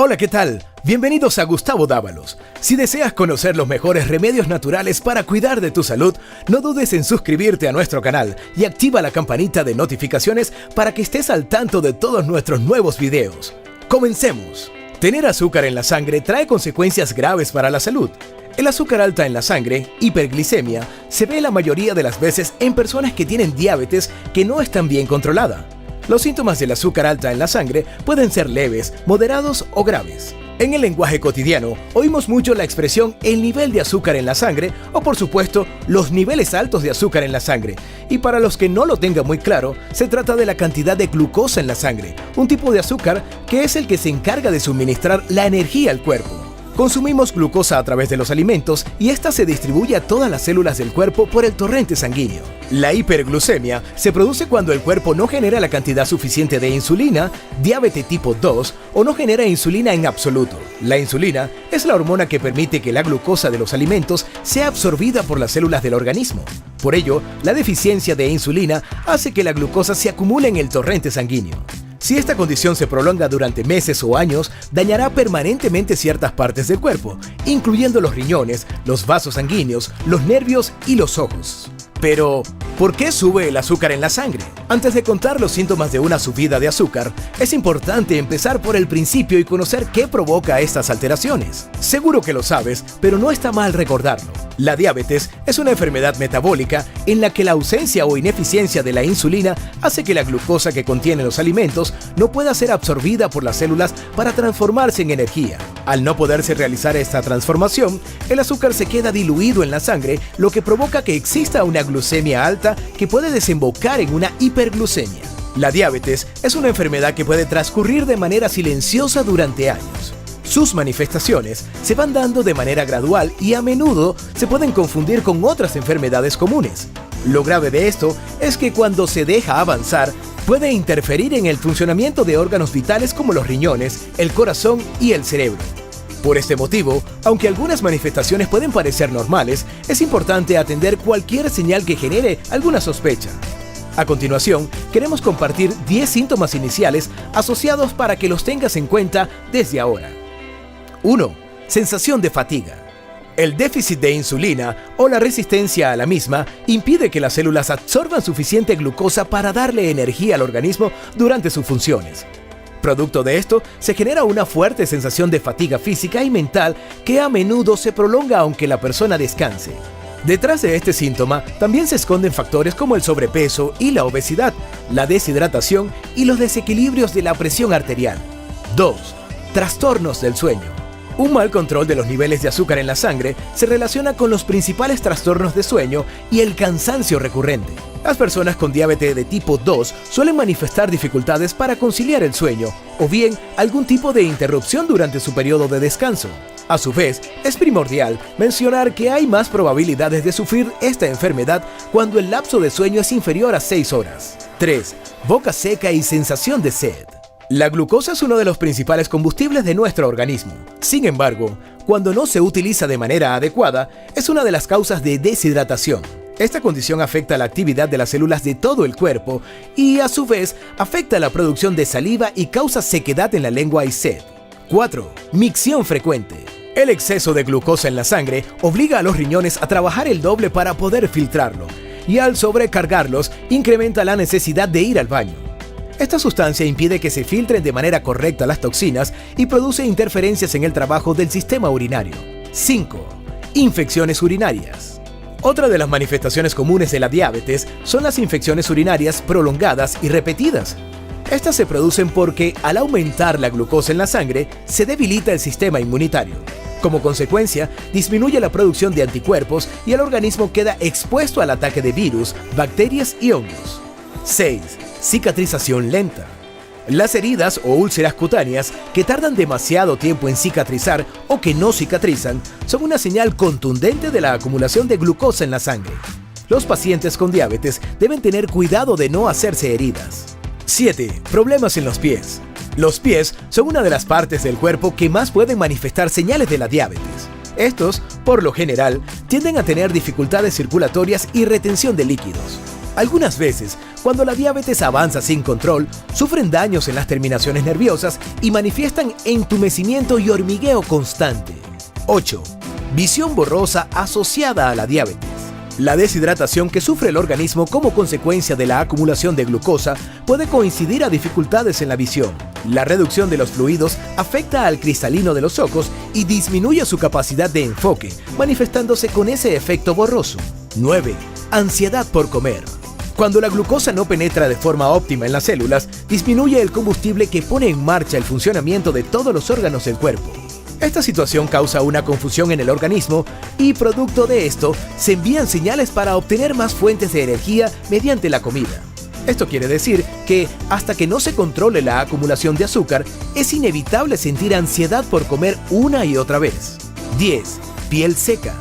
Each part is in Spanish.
Hola, ¿qué tal? Bienvenidos a Gustavo Dávalos. Si deseas conocer los mejores remedios naturales para cuidar de tu salud, no dudes en suscribirte a nuestro canal y activa la campanita de notificaciones para que estés al tanto de todos nuestros nuevos videos. ¡Comencemos! Tener azúcar en la sangre trae consecuencias graves para la salud. El azúcar alta en la sangre, hiperglicemia, se ve la mayoría de las veces en personas que tienen diabetes que no están bien controlada. Los síntomas del azúcar alta en la sangre pueden ser leves, moderados o graves. En el lenguaje cotidiano, oímos mucho la expresión el nivel de azúcar en la sangre o, por supuesto, los niveles altos de azúcar en la sangre. Y para los que no lo tengan muy claro, se trata de la cantidad de glucosa en la sangre, un tipo de azúcar que es el que se encarga de suministrar la energía al cuerpo. Consumimos glucosa a través de los alimentos y esta se distribuye a todas las células del cuerpo por el torrente sanguíneo. La hiperglucemia se produce cuando el cuerpo no genera la cantidad suficiente de insulina, diabetes tipo 2 o no genera insulina en absoluto. La insulina es la hormona que permite que la glucosa de los alimentos sea absorbida por las células del organismo. Por ello, la deficiencia de insulina hace que la glucosa se acumule en el torrente sanguíneo. Si esta condición se prolonga durante meses o años, dañará permanentemente ciertas partes del cuerpo, incluyendo los riñones, los vasos sanguíneos, los nervios y los ojos. Pero, ¿por qué sube el azúcar en la sangre? Antes de contar los síntomas de una subida de azúcar, es importante empezar por el principio y conocer qué provoca estas alteraciones. Seguro que lo sabes, pero no está mal recordarlo. La diabetes es una enfermedad metabólica en la que la ausencia o ineficiencia de la insulina hace que la glucosa que contienen los alimentos no pueda ser absorbida por las células para transformarse en energía. Al no poderse realizar esta transformación, el azúcar se queda diluido en la sangre, lo que provoca que exista una glucemia alta que puede desembocar en una hiperglucemia. La diabetes es una enfermedad que puede transcurrir de manera silenciosa durante años. Sus manifestaciones se van dando de manera gradual y a menudo se pueden confundir con otras enfermedades comunes. Lo grave de esto es que cuando se deja avanzar, puede interferir en el funcionamiento de órganos vitales como los riñones, el corazón y el cerebro. Por este motivo, aunque algunas manifestaciones pueden parecer normales, es importante atender cualquier señal que genere alguna sospecha. A continuación, queremos compartir 10 síntomas iniciales asociados para que los tengas en cuenta desde ahora. 1. Sensación de fatiga. El déficit de insulina o la resistencia a la misma impide que las células absorban suficiente glucosa para darle energía al organismo durante sus funciones. Producto de esto, se genera una fuerte sensación de fatiga física y mental que a menudo se prolonga aunque la persona descanse. Detrás de este síntoma también se esconden factores como el sobrepeso y la obesidad, la deshidratación y los desequilibrios de la presión arterial. 2. Trastornos del sueño. Un mal control de los niveles de azúcar en la sangre se relaciona con los principales trastornos de sueño y el cansancio recurrente. Las personas con diabetes de tipo 2 suelen manifestar dificultades para conciliar el sueño o bien algún tipo de interrupción durante su periodo de descanso. A su vez, es primordial mencionar que hay más probabilidades de sufrir esta enfermedad cuando el lapso de sueño es inferior a 6 horas. 3. Boca seca y sensación de sed. La glucosa es uno de los principales combustibles de nuestro organismo. Sin embargo, cuando no se utiliza de manera adecuada, es una de las causas de deshidratación. Esta condición afecta la actividad de las células de todo el cuerpo y, a su vez, afecta la producción de saliva y causa sequedad en la lengua y sed. 4. Micción frecuente. El exceso de glucosa en la sangre obliga a los riñones a trabajar el doble para poder filtrarlo, y al sobrecargarlos, incrementa la necesidad de ir al baño. Esta sustancia impide que se filtren de manera correcta las toxinas y produce interferencias en el trabajo del sistema urinario. 5. Infecciones urinarias. Otra de las manifestaciones comunes de la diabetes son las infecciones urinarias prolongadas y repetidas. Estas se producen porque, al aumentar la glucosa en la sangre, se debilita el sistema inmunitario. Como consecuencia, disminuye la producción de anticuerpos y el organismo queda expuesto al ataque de virus, bacterias y hongos. 6. Cicatrización lenta. Las heridas o úlceras cutáneas que tardan demasiado tiempo en cicatrizar o que no cicatrizan son una señal contundente de la acumulación de glucosa en la sangre. Los pacientes con diabetes deben tener cuidado de no hacerse heridas. 7. Problemas en los pies. Los pies son una de las partes del cuerpo que más pueden manifestar señales de la diabetes. Estos, por lo general, tienden a tener dificultades circulatorias y retención de líquidos. Algunas veces Cuando la diabetes avanza sin control, sufren daños en las terminaciones nerviosas y manifiestan entumecimiento y hormigueo constante. 8. Visión borrosa asociada a la diabetes. La deshidratación que sufre el organismo como consecuencia de la acumulación de glucosa puede coincidir a dificultades en la visión. La reducción de los fluidos afecta al cristalino de los ojos y disminuye su capacidad de enfoque, manifestándose con ese efecto borroso. 9. Ansiedad por comer. Cuando la glucosa no penetra de forma óptima en las células, disminuye el combustible que pone en marcha el funcionamiento de todos los órganos del cuerpo. Esta situación causa una confusión en el organismo y, producto de esto, se envían señales para obtener más fuentes de energía mediante la comida. Esto quiere decir que, hasta que no se controle la acumulación de azúcar, es inevitable sentir ansiedad por comer una y otra vez. 10. Piel seca.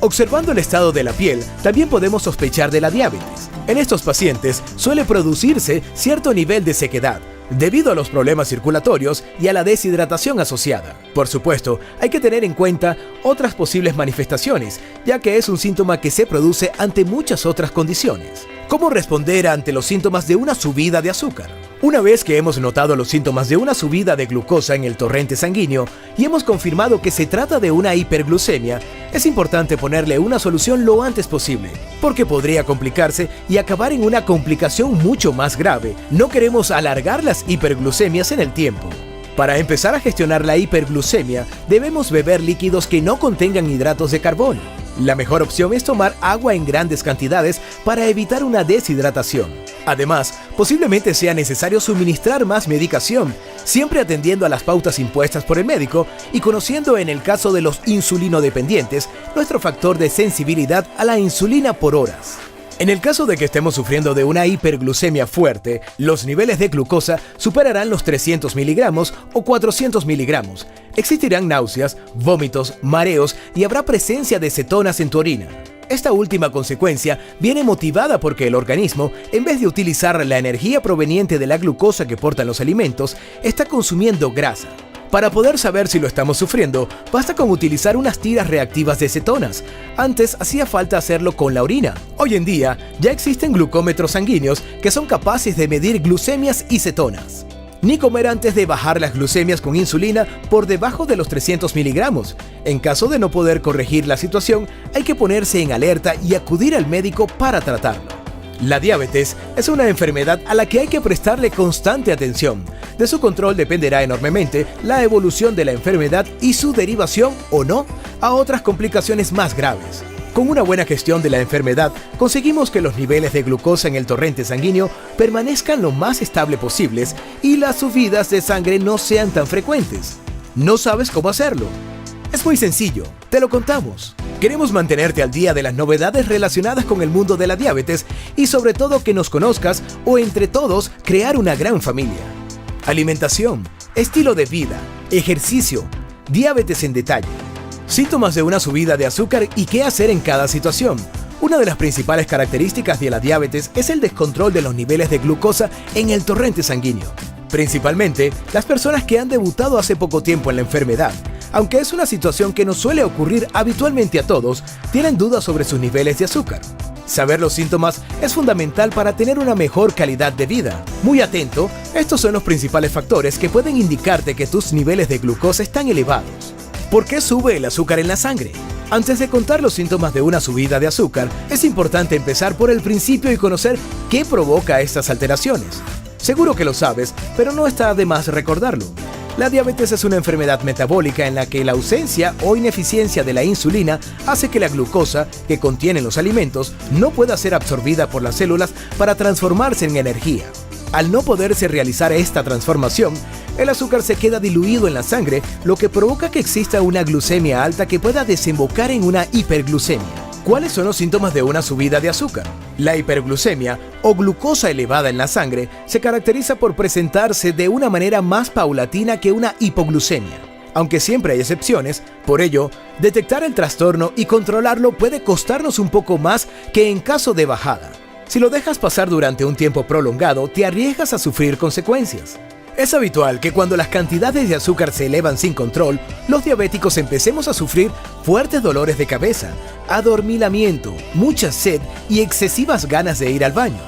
Observando el estado de la piel, también podemos sospechar de la diabetes. En estos pacientes suele producirse cierto nivel de sequedad, debido a los problemas circulatorios y a la deshidratación asociada. Por supuesto, hay que tener en cuenta otras posibles manifestaciones, ya que es un síntoma que se produce ante muchas otras condiciones. ¿Cómo responder ante los síntomas de una subida de azúcar? Una vez que hemos notado los síntomas de una subida de glucosa en el torrente sanguíneo y hemos confirmado que se trata de una hiperglucemia, es importante ponerle una solución lo antes posible, porque podría complicarse y acabar en una complicación mucho más grave. No queremos alargar las hiperglucemias en el tiempo. Para empezar a gestionar la hiperglucemia, debemos beber líquidos que no contengan hidratos de carbono. La mejor opción es tomar agua en grandes cantidades para evitar una deshidratación. Además, posiblemente sea necesario suministrar más medicación, siempre atendiendo a las pautas impuestas por el médico y conociendo, en el caso de los insulinodependientes, nuestro factor de sensibilidad a la insulina por horas. En el caso de que estemos sufriendo de una hiperglucemia fuerte, los niveles de glucosa superarán los 300 miligramos o 400 miligramos. Existirán náuseas, vómitos, mareos y habrá presencia de cetonas en tu orina. Esta última consecuencia viene motivada porque el organismo, en vez de utilizar la energía proveniente de la glucosa que portan los alimentos, está consumiendo grasa. Para poder saber si lo estamos sufriendo, basta con utilizar unas tiras reactivas de cetonas. Antes hacía falta hacerlo con la orina. Hoy en día ya existen glucómetros sanguíneos que son capaces de medir glucemias y cetonas. Ni comer antes de bajar las glucemias con insulina por debajo de los 300 miligramos. En caso de no poder corregir la situación, hay que ponerse en alerta y acudir al médico para tratarlo. La diabetes es una enfermedad a la que hay que prestarle constante atención. De su control dependerá enormemente la evolución de la enfermedad y su derivación o no a otras complicaciones más graves. Con una buena gestión de la enfermedad, conseguimos que los niveles de glucosa en el torrente sanguíneo permanezcan lo más estable posibles y las subidas de sangre no sean tan frecuentes. ¿No sabes cómo hacerlo? Es muy sencillo, te lo contamos. Queremos mantenerte al día de las novedades relacionadas con el mundo de la diabetes y sobre todo que nos conozcas o entre todos crear una gran familia. Alimentación, estilo de vida, ejercicio, diabetes en detalle. Síntomas de una subida de azúcar y qué hacer en cada situación. Una de las principales características de la diabetes es el descontrol de los niveles de glucosa en el torrente sanguíneo. Principalmente las personas que han debutado hace poco tiempo en la enfermedad. Aunque es una situación que nos suele ocurrir habitualmente a todos, tienen dudas sobre sus niveles de azúcar. Saber los síntomas es fundamental para tener una mejor calidad de vida. Muy atento, estos son los principales factores que pueden indicarte que tus niveles de glucosa están elevados. ¿Por qué sube el azúcar en la sangre? Antes de contar los síntomas de una subida de azúcar, es importante empezar por el principio y conocer qué provoca estas alteraciones. Seguro que lo sabes, pero no está de más recordarlo. La diabetes es una enfermedad metabólica en la que la ausencia o ineficiencia de la insulina hace que la glucosa que contienen los alimentos no pueda ser absorbida por las células para transformarse en energía. Al no poderse realizar esta transformación, el azúcar se queda diluido en la sangre, lo que provoca que exista una glucemia alta que pueda desembocar en una hiperglucemia. ¿Cuáles son los síntomas de una subida de azúcar? La hiperglucemia o glucosa elevada en la sangre se caracteriza por presentarse de una manera más paulatina que una hipoglucemia. Aunque siempre hay excepciones, por ello, detectar el trastorno y controlarlo puede costarnos un poco más que en caso de bajada. Si lo dejas pasar durante un tiempo prolongado, te arriesgas a sufrir consecuencias. Es habitual que cuando las cantidades de azúcar se elevan sin control, los diabéticos empecemos a sufrir fuertes dolores de cabeza, adormilamiento, mucha sed y excesivas ganas de ir al baño.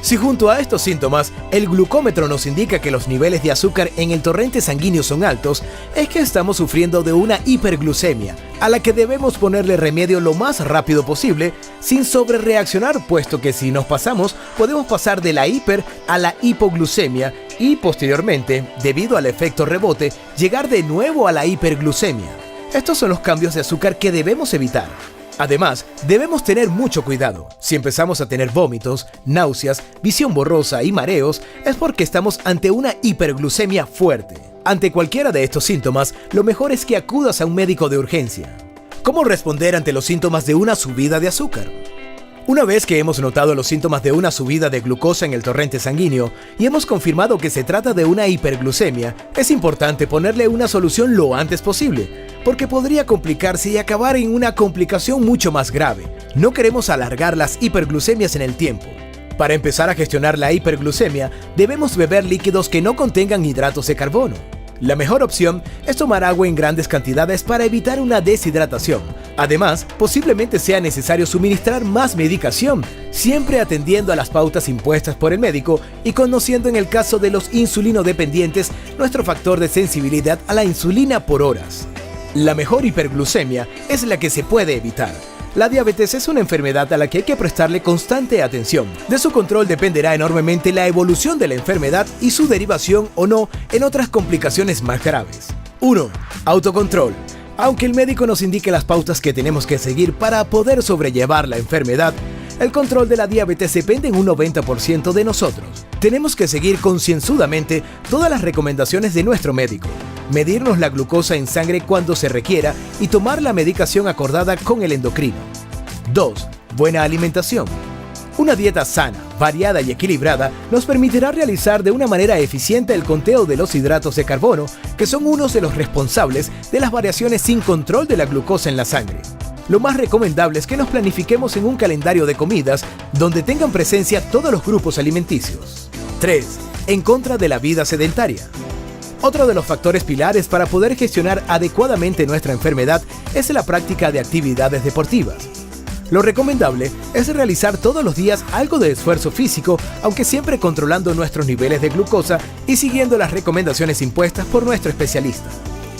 Si junto a estos síntomas el glucómetro nos indica que los niveles de azúcar en el torrente sanguíneo son altos, es que estamos sufriendo de una hiperglucemia, a la que debemos ponerle remedio lo más rápido posible, sin sobrereaccionar, puesto que si nos pasamos, podemos pasar de la hiper a la hipoglucemia y posteriormente, debido al efecto rebote, llegar de nuevo a la hiperglucemia. Estos son los cambios de azúcar que debemos evitar. Además, debemos tener mucho cuidado. Si empezamos a tener vómitos, náuseas, visión borrosa y mareos, es porque estamos ante una hiperglucemia fuerte. Ante cualquiera de estos síntomas, lo mejor es que acudas a un médico de urgencia. ¿Cómo responder ante los síntomas de una subida de azúcar? Una vez que hemos notado los síntomas de una subida de glucosa en el torrente sanguíneo y hemos confirmado que se trata de una hiperglucemia, es importante ponerle una solución lo antes posible, porque podría complicarse y acabar en una complicación mucho más grave. No queremos alargar las hiperglucemias en el tiempo. Para empezar a gestionar la hiperglucemia, debemos beber líquidos que no contengan hidratos de carbono. La mejor opción es tomar agua en grandes cantidades para evitar una deshidratación. Además, posiblemente sea necesario suministrar más medicación, siempre atendiendo a las pautas impuestas por el médico y conociendo en el caso de los insulinodependientes nuestro factor de sensibilidad a la insulina por horas. La mejor hiperglucemia es la que se puede evitar. La diabetes es una enfermedad a la que hay que prestarle constante atención. De su control dependerá enormemente la evolución de la enfermedad y su derivación o no en otras complicaciones más graves. 1. Autocontrol. Aunque el médico nos indique las pautas que tenemos que seguir para poder sobrellevar la enfermedad, el control de la diabetes depende en un 90% de nosotros. Tenemos que seguir concienzudamente todas las recomendaciones de nuestro médico, medirnos la glucosa en sangre cuando se requiera y tomar la medicación acordada con el endocrino. 2. Buena alimentación. Una dieta sana, variada y equilibrada nos permitirá realizar de una manera eficiente el conteo de los hidratos de carbono, que son unos de los responsables de las variaciones sin control de la glucosa en la sangre. Lo más recomendable es que nos planifiquemos en un calendario de comidas donde tengan presencia todos los grupos alimenticios. 3. En contra de la vida sedentaria. Otro de los factores pilares para poder gestionar adecuadamente nuestra enfermedad es la práctica de actividades deportivas. Lo recomendable es realizar todos los días algo de esfuerzo físico, aunque siempre controlando nuestros niveles de glucosa y siguiendo las recomendaciones impuestas por nuestro especialista.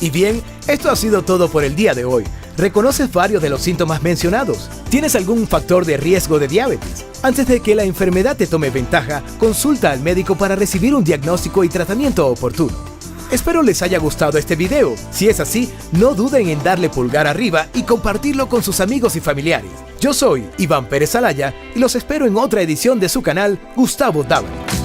Y bien, esto ha sido todo por el día de hoy. ¿Reconoces varios de los síntomas mencionados? ¿Tienes algún factor de riesgo de diabetes? Antes de que la enfermedad te tome ventaja, consulta al médico para recibir un diagnóstico y tratamiento oportuno. Espero les haya gustado este video. Si es así, no duden en darle pulgar arriba y compartirlo con sus amigos y familiares. Yo soy Iván Pérez Alaya y los espero en otra edición de su canal Gustavo Dávalos.